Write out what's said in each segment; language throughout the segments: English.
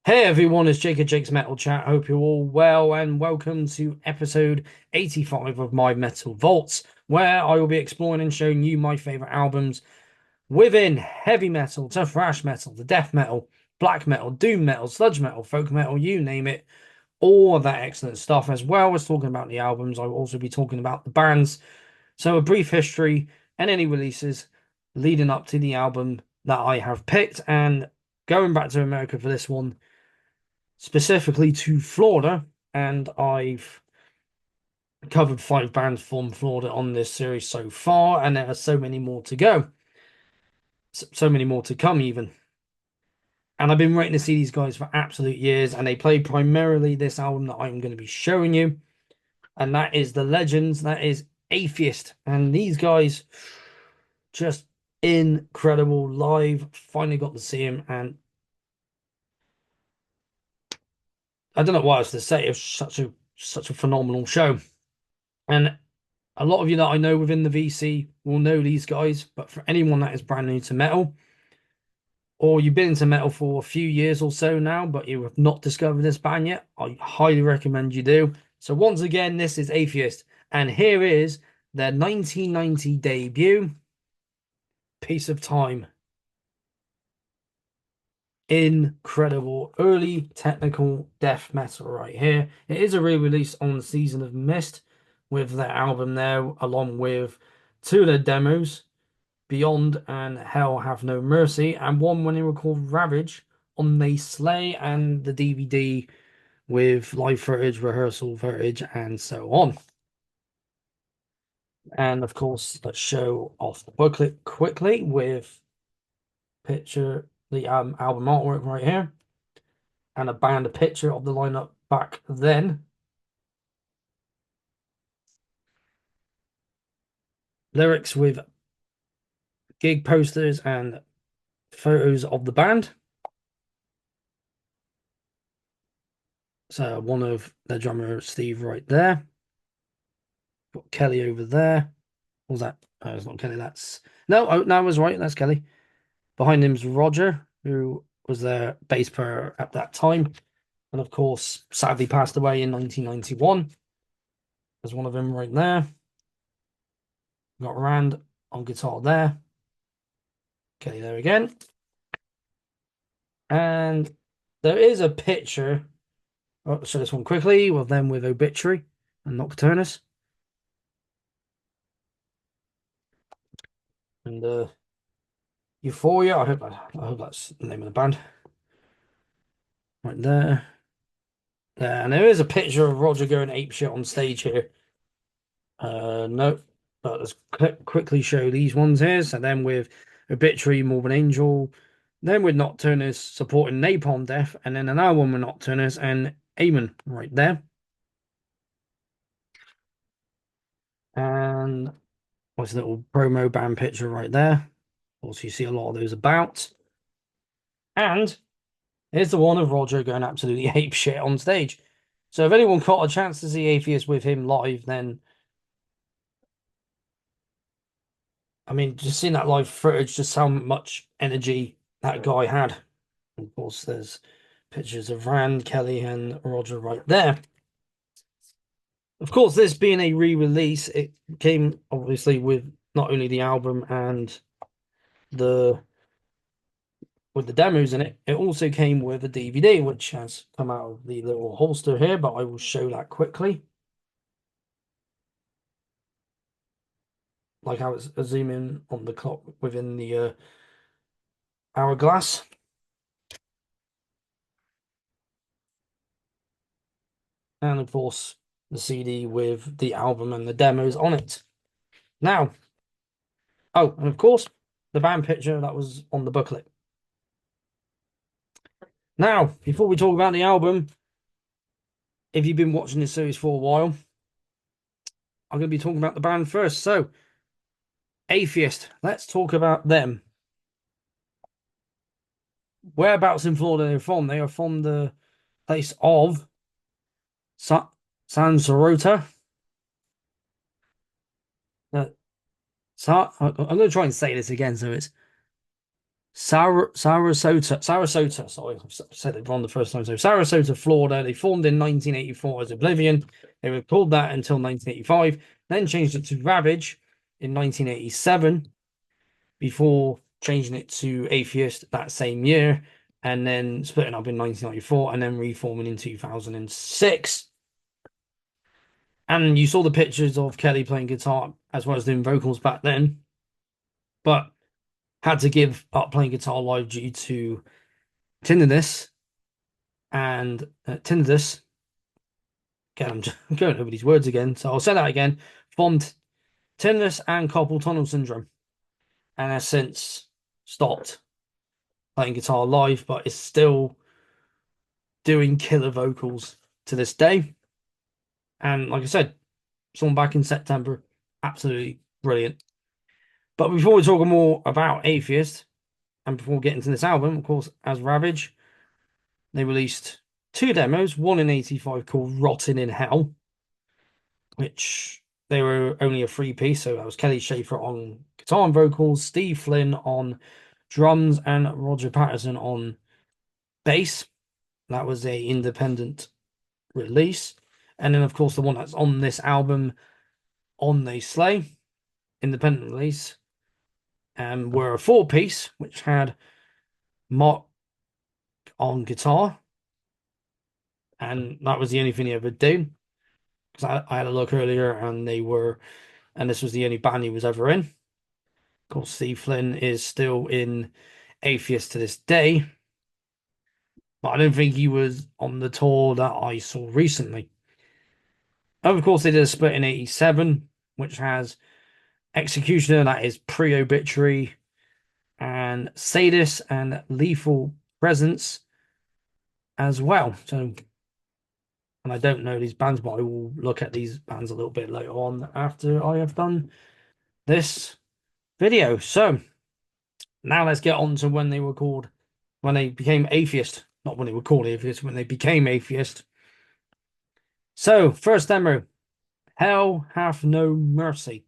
Hey everyone, it's Jake at Jake's Metal Chat. Hope you're all well and welcome to episode 85 of my Metal Vaults, where I will be exploring and showing you my favorite albums within heavy metal to thrash metal, to death metal, black metal, doom metal, sludge metal, folk metal, you name it, all of that excellent stuff. As well as talking about the albums, I will also be talking about the bands. So a brief history and any releases leading up to the album that I have picked, and going back to America for this one specifically to Florida, and I've covered 5 bands from Florida on this series so far, and there are so many more to go, so many more to come, even. And I've been waiting to see these guys for absolute years, and they play primarily this album that I'm going to be showing you, and that is the Legends, that is Atheist, and these guys just incredible live. Finally got to see him, and I don't know what else to say. It was such a phenomenal show. And a lot of you that I know within the VC will know these guys, but for anyone that is brand new to metal, or you've been into metal for a few years or so now, but you have not discovered this band yet, I highly recommend you do. So once again, this is Atheist, and here is their 1990 debut, Piece of Time. Incredible early technical death metal right here. It is a re-release on the Season of Mist with their album there, along with 2 of their demos, Beyond and Hell Have No Mercy, and one when they were called Ravage on They Slay, and the DVD with live footage, rehearsal footage, and so on. And of course, let's show off the booklet quickly with the album artwork right here, and a band picture of the lineup back then. Lyrics with gig posters and photos of the band. So one of the drummer Steve right there. Got Kelly over there. What was that? Oh, it's not Kelly. That's no. Oh, no, I was right. That's Kelly. Behind him's Roger, who was their bass player at that time, and of course, sadly passed away in 1991. There's one of them right there. Got Rand on guitar there. Kelly there again. And there is a picture. I'll show this one quickly of them with Obituary and Nocturnus. And Euphoria. I hope that's the name of the band. Right there. Yeah, and there is a picture of Roger going apeshit on stage here. No, but let's quickly show these ones here. So then with Obituary, Morbid Angel, then with Nocturnus supporting Napalm Death, and then another one with Nocturnus and Amon right there. And what's a little promo band picture right there. Also, you see a lot of those about. And here's the one of Roger going absolutely ape shit on stage. So if anyone got a chance to see Atheist with him live, then I mean, just seeing that live footage, just how much energy that guy had. Of course, there's pictures of Rand, Kelly, and Roger right there. Of course, this being a re-release, it came obviously with not only the album and the with the demos in it, it also came with a DVD, which has come out of the little holster here, but I will show that quickly. Like how it's zooming on the clock within the hourglass. And of course, the CD with the album and the demos on it. Now, oh, and of course, the band picture that was on the booklet. Now, before we talk about the album, if you've been watching this series for a while, I'm going to be talking about the band first. So, Atheist, let's talk about them. Whereabouts in Florida they're from? They are from the place of San Sorota. I'm going to try and say this again, so it's Sarasota. Sorry, I said it wrong the first time. So Sarasota, Florida. They formed in 1984 as Oblivion. They were called that until 1985. Then changed it to Ravage in 1987 before changing it to Atheist that same year, and then splitting up in 1994 and then reforming in 2006. And you saw the pictures of Kelly playing guitar as well as doing vocals back then, but had to give up playing guitar live due to tinnitus and tinnitus. Again, I'm going over these words again, so I'll say that again. Formed tinnitus and carpal tunnel syndrome, and has since stopped playing guitar live, but is still doing killer vocals to this day. And like I said, saw him back in September, absolutely brilliant. But before we talk more about Atheist, and before getting to this album, of course, as Ravage, they released two demos, one in 85 called Rotting in Hell, which they were only a three piece. So that was Kelly Schaefer on guitar and vocals, Steve Flynn on drums, and Roger Patterson on bass. That was a independent release. And then, of course, the one that's on this album, On They Slay, independent release, and were a four piece, which had Mark on guitar. And that was the only thing he ever did. Because I had a look earlier and this was the only band he was ever in. Of course, Steve Flynn is still in Atheist to this day. But I don't think he was on the tour that I saw recently. And of course, they did a split in 87, which has Executioner, that is pre-obituary, and Sadist and Lethal Presence as well. So, and I don't know these bands, but I will look at these bands a little bit later on after I have done this video. So now let's get on to when they became Atheist. Not when they were called Atheist, when they became Atheist. So, first demo, Hell Hath No Mercy.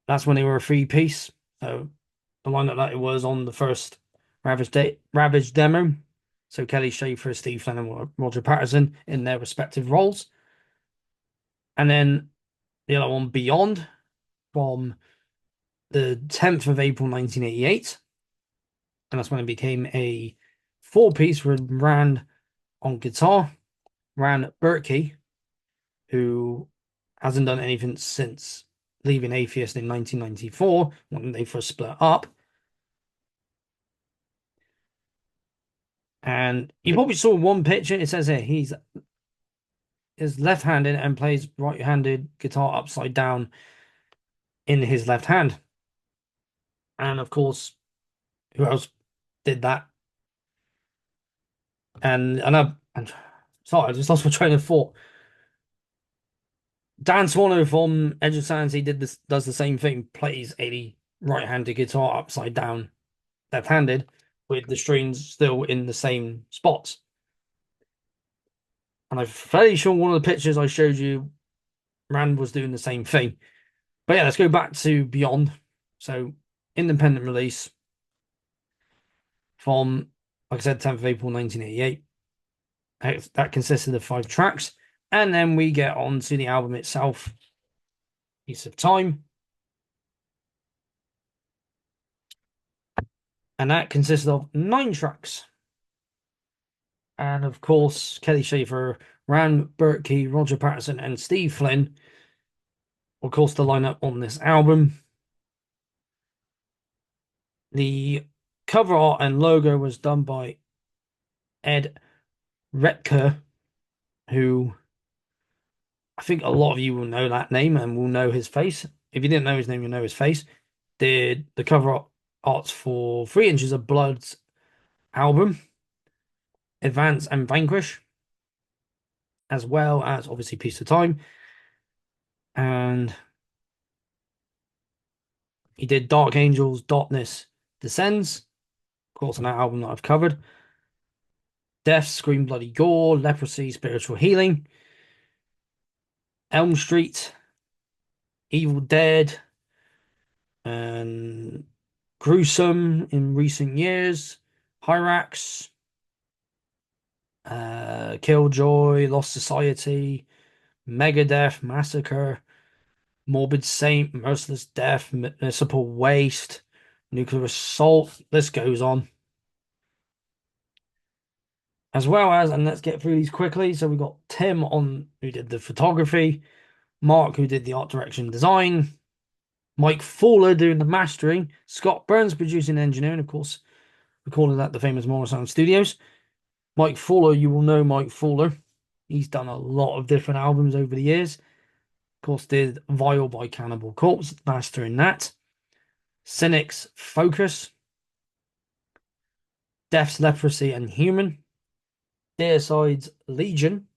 That's when they were a three piece. So the lineup that it was on the first Ravage demo. So Kelly Schaefer, Steve Flynn, and Roger Patterson in their respective roles. And then the other one, Beyond, from the 10th of April 1988. And that's when it became a four piece with Rand on guitar, Rand Berkey, who hasn't done anything since leaving Atheist in 1994 when they first split up. And you probably saw one picture. It says here he's left-handed and plays right-handed guitar upside down in his left hand. And of course, who else did that? And sorry, I just lost my train of thought. Dan Swano from Edge of Sanity does the same thing, plays a right-handed guitar upside down, left-handed, with the strings still in the same spots. And I'm fairly sure one of the pictures I showed you, Rand was doing the same thing. But yeah, let's go back to Beyond. So, independent release from, like I said, 10th of April 1988. That consisted of 5 tracks. And then we get on to the album itself, Piece of Time. And that consisted of 9 tracks. And of course, Kelly Schaefer, Rand Berkey, Roger Patterson, and Steve Flynn, of course, the lineup on this album. The cover art and logo was done by Ed Retker, who I think a lot of you will know that name and will know his face. If you didn't know his name, you'll know his face. Did the cover arts for 3 Inches of Blood's album, Advance and Vanquish, as well as obviously Piece of Time. And he did Dark Angels, Darkness Descends, of course, on that album that I've covered. Death, Scream Bloody Gore, Leprosy, Spiritual Healing, Elm Street, Evil Dead, and gruesome in recent years. Hyrax, Killjoy, Lost Society, Megadeth, Massacre, Morbid Saint, Merciless Death, Municipal Waste, Nuclear Assault. This goes on. As well as, and let's get through these quickly. So we got Tim on who did the photography, Mark who did the art direction design, Mike Fowler doing the mastering, Scott Burns producing and engineering, of course. We're calling that the famous Morrisound Studios. Mike Fowler, you will know Mike Fowler. He's done a lot of different albums over the years. Of course, did Vile by Cannibal Corpse, mastering that. Cynic's Focus, Death's Leprosy and Human, Deicide's Legion,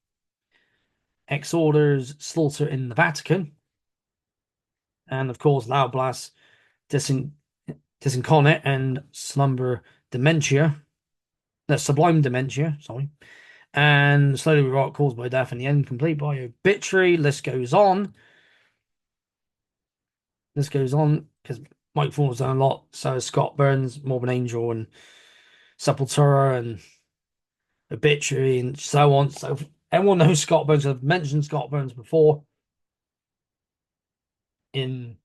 Exorder's Slaughter in the Vatican, and of course, Loud Blast, Disincarnate and Slumber Dementia. That's Sublime Dementia, sorry. And Slowly We Rot, Caused by Death, and the End Complete by Obituary. List goes on. This goes on because Mike Ford's done a lot. So has Scott Burns, Morbid Angel, and Sepultura, and Obituary, and so on. So everyone knows Scott Burns. I've mentioned Scott Burns before in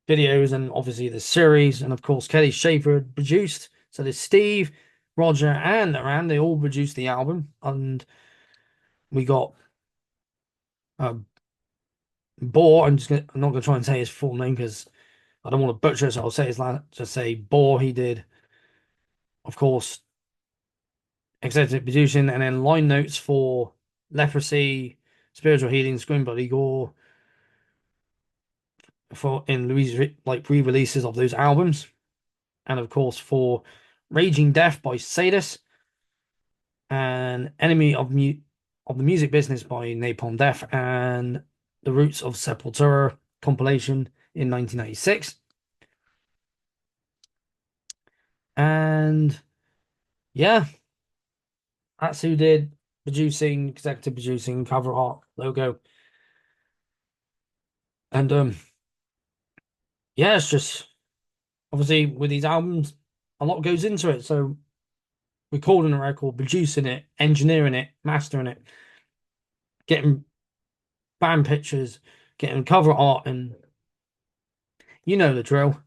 videos and obviously the series. And of course, Kelly Schaefer produced. So there's Steve, Roger, and Aran. They all produced the album. And we got Boar. I'm not gonna try and say his full name because I don't want to butcher it, so I'll say his last. Just say Boar. He did, of course, executive producing, and then line notes for Leprosy, Spiritual Healing, Scream Bloody Gore, for in Louise like re-releases of those albums, and of course for Raging Death by Sadus, and Enemy of the Music Business by Napalm Death, and The Roots of Sepultura compilation in 1996. And yeah, that's who did producing, executive producing, cover art, logo. And yeah, it's just obviously with these albums, a lot goes into it. So recording a record, producing it, engineering it, mastering it, getting band pictures, getting cover art, and you know the drill.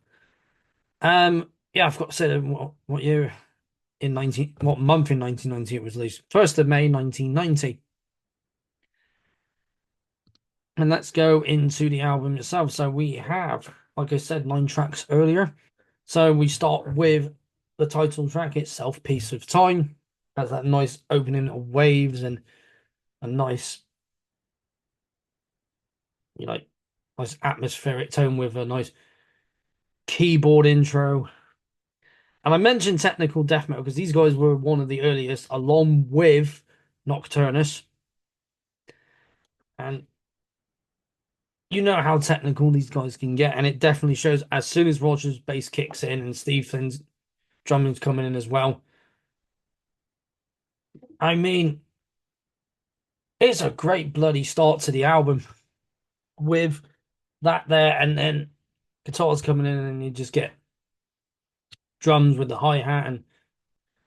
Yeah, I've got to say what year in 19, what month in 1990 it was released. 1st of May 1990. And let's go into the album itself. So we have, like I said, 9 tracks earlier. So we start with the title track itself, Piece of Time. Has that nice opening of waves and a nice, you know, nice atmospheric tone with a nice keyboard intro. And I mentioned technical death metal because these guys were one of the earliest, along with Nocturnus. And you know how technical these guys can get, and it definitely shows as soon as Roger's bass kicks in and Steve Flynn's drumming's coming in as well. I mean, it's a great bloody start to the album with that there, and then guitars coming in, and you just get drums with the hi-hat and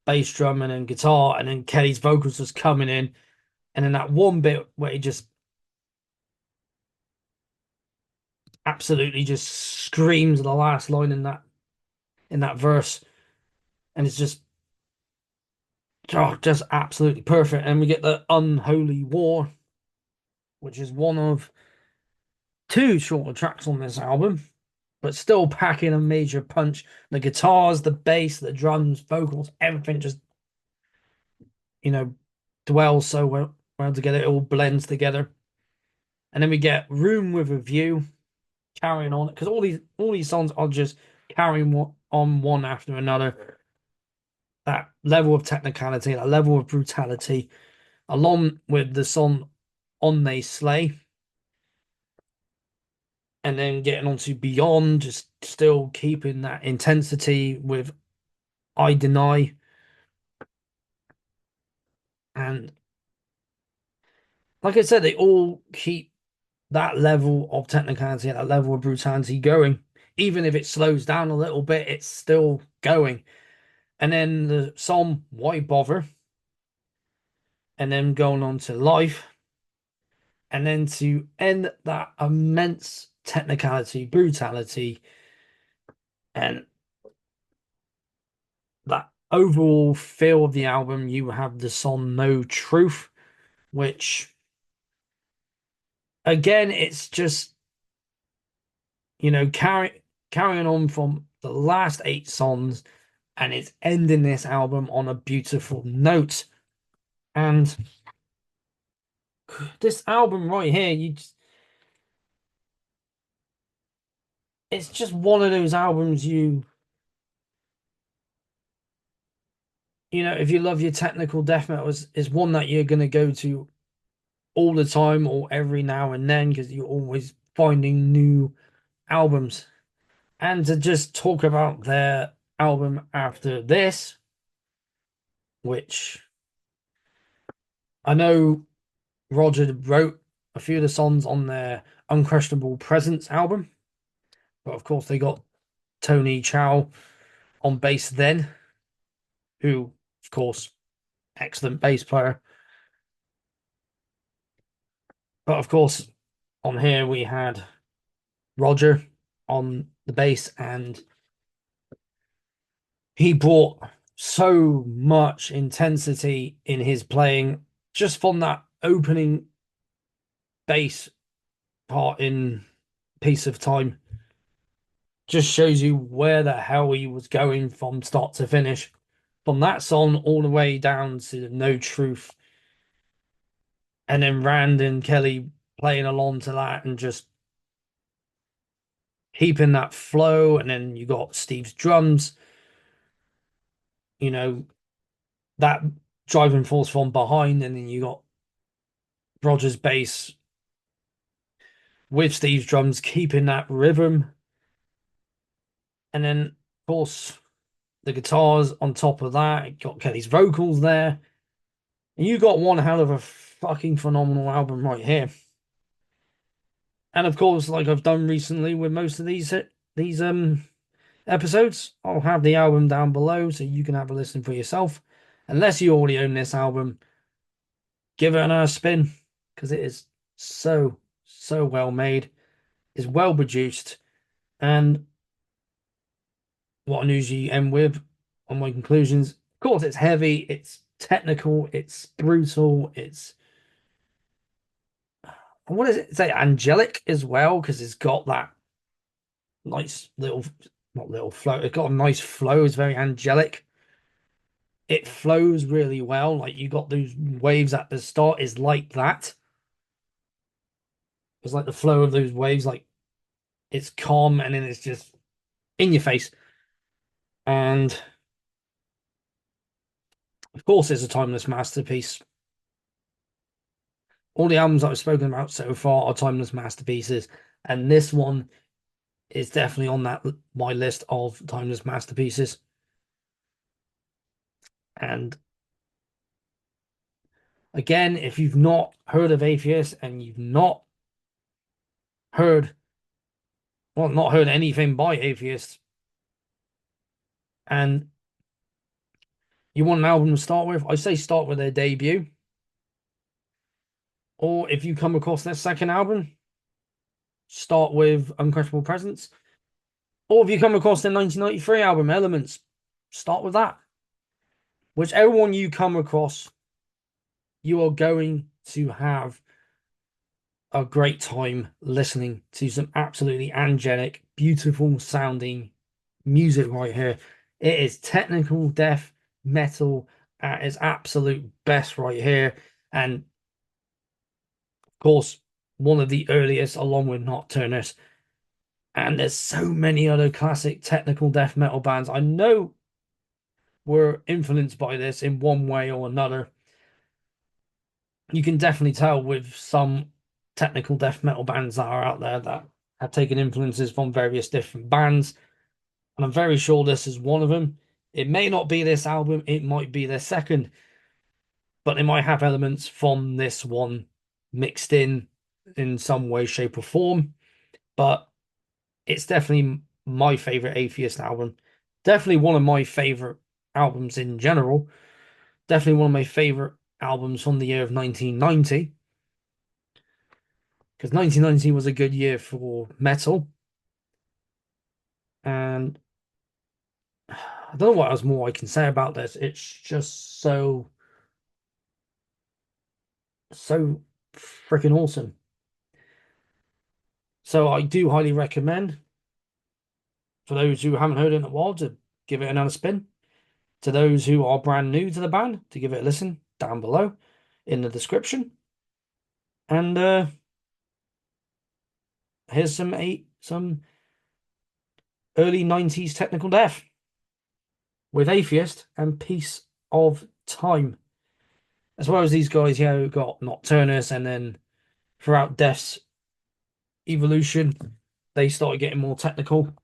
bass drum and then guitar, and then Kelly's vocals just coming in, and then that one bit where he just absolutely just screams the last line in that verse, and it's just just absolutely perfect. And we get the Unholy War, which is one of 2 shorter tracks on this album, but still packing a major punch. The guitars, the bass, the drums, vocals, everything just, you know, dwells so well together. It all blends together. And then we get Room with a View, carrying on, because all these songs are just carrying on one after another. That level of technicality, that level of brutality, along with the song On They Slay, and then getting on to Beyond, just still keeping that intensity with I Deny. And like I said, they all keep that level of technicality, that level of brutality going, Even if it slows down a little bit, it's still going. And then the song Why Bother, and then going on to Life, and then to end that immense technicality, brutality, and that overall feel of the album, you have the song No Truth, which again, it's just, carrying on from the last eight songs, and it's ending this album on a beautiful note. And this album right here, it's just one of those albums if you love your technical death metal, is one that you're going to go to all the time or every now and then because you're always finding new albums. And to just talk about their album after this, which I know Roger wrote a few of the songs on their Unquestionable Presence album, but of course they got Tony Chow on bass then, who, of course, excellent bass player. But of course, on here we had Roger on the bass, and he brought so much intensity in his playing just from that opening bass part in Piece of Time. Just shows you where the hell he was going from start to finish. From that song all the way down to No Truth. And then Rand and Kelly playing along to that and just keeping that flow. And then you got Steve's drums, you know, that driving force from behind. And then you got Roger's bass with Steve's drums, keeping that rhythm. And then, of course, the guitars on top of that. You got Kelly's vocals there. And you got one hell of a fucking phenomenal album right here. And of course, like I've done recently with most of these episodes, I'll have the album down below so you can have a listen for yourself. Unless you already own this album, give it a spin because it is so, so well made, is well produced, and what I usually end with on my conclusions. Of course, it's heavy, it's technical, it's brutal, it's what is it? Say angelic as well because it's got that nice little, not little flow. It's got a nice flow. It's very angelic. It flows really well. Like you got those waves at the start is like that. It's like the flow of those waves. Like it's calm and then it's just in your face. And of course, it's a timeless masterpiece. All the albums that I've spoken about so far are timeless masterpieces, and this one is definitely on that my list of timeless masterpieces. And again, if you've not heard of Atheist and you've heard, not heard anything by Atheist, and you want an album to start with, I say start with their debut. Or if you come across their second album, start with Unquestionable Presence. Or if you come across their 1993 album, Elements, start with that. Whichever one you come across, you are going to have a great time listening to some absolutely angelic, beautiful sounding music right here. It is technical death metal at its absolute best right here. And of course, one of the earliest, along with Nocturnus. And there's so many other classic technical death metal bands I know were influenced by this in one way or another. You can definitely tell with some technical death metal bands that are out there that have taken influences from various different bands. And I'm very sure this is one of them. It may not be this album, it might be their second, but it might have elements from this one mixed in some way, shape, or form. But it's definitely my favorite Atheist album. Definitely one of my favorite albums in general. Definitely one of my favorite albums from the year of 1990, because 1990 was a good year for metal. And I don't know what else more I can say about this. It's just so freaking awesome. So I do highly recommend, for those who haven't heard it in a while, to give it another spin. To those who are brand new to the band, to give it a listen down below in the description. And here's some early 90s technical death with Atheist and Piece of Time. As well as these guys, got Nocturnus, and then throughout Death's evolution, they started getting more technical.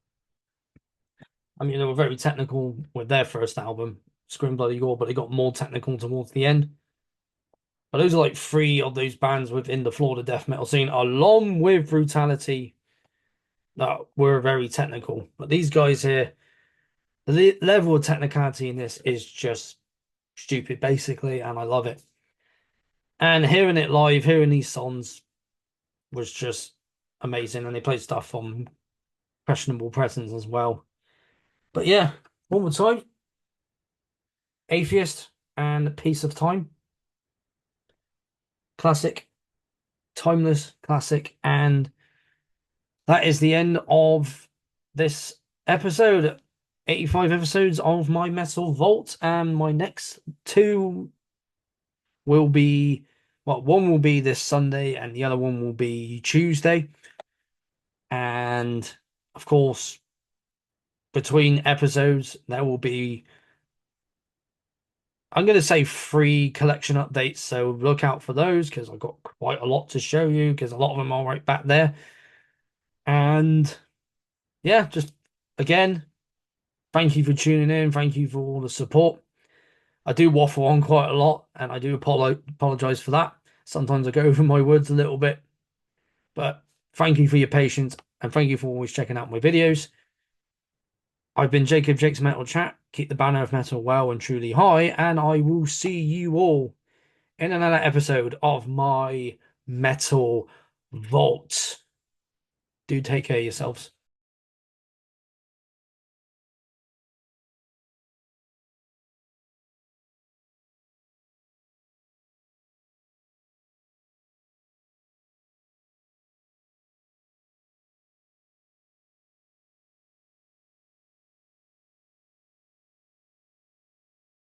I mean, they were very technical with their first album, Scream Bloody Gore, but they got more technical towards the end. But those are like three of those bands within the Florida death metal scene, along with Brutality, that were very technical. But these guys here, the level of technicality in this is just stupid, basically, and I love it. And hearing it live, hearing these songs was just amazing. And they played stuff from Questionable Presence as well. But yeah, one more time, Atheist and Piece of Time. Classic, timeless classic. And that is the end of this episode. 85 episodes of my Metal Vault, and my next two will be, well, one will be this Sunday and the other one will be Tuesday. And of course, between episodes, there will be, I'm going to say, free collection updates. So look out for those, because I've got quite a lot to show you, because a lot of them are right back there. And yeah, just again, thank you for tuning in. Thank you for all the support. I do waffle on quite a lot, and I do apologize for that. Sometimes I go over my words a little bit, but thank you for your patience, and thank you for always checking out my videos. I've been Jacob Jake's Metal Chat. Keep the banner of metal well and truly high, and I will see you all in another episode of my Metal Vault. Do take care of yourselves.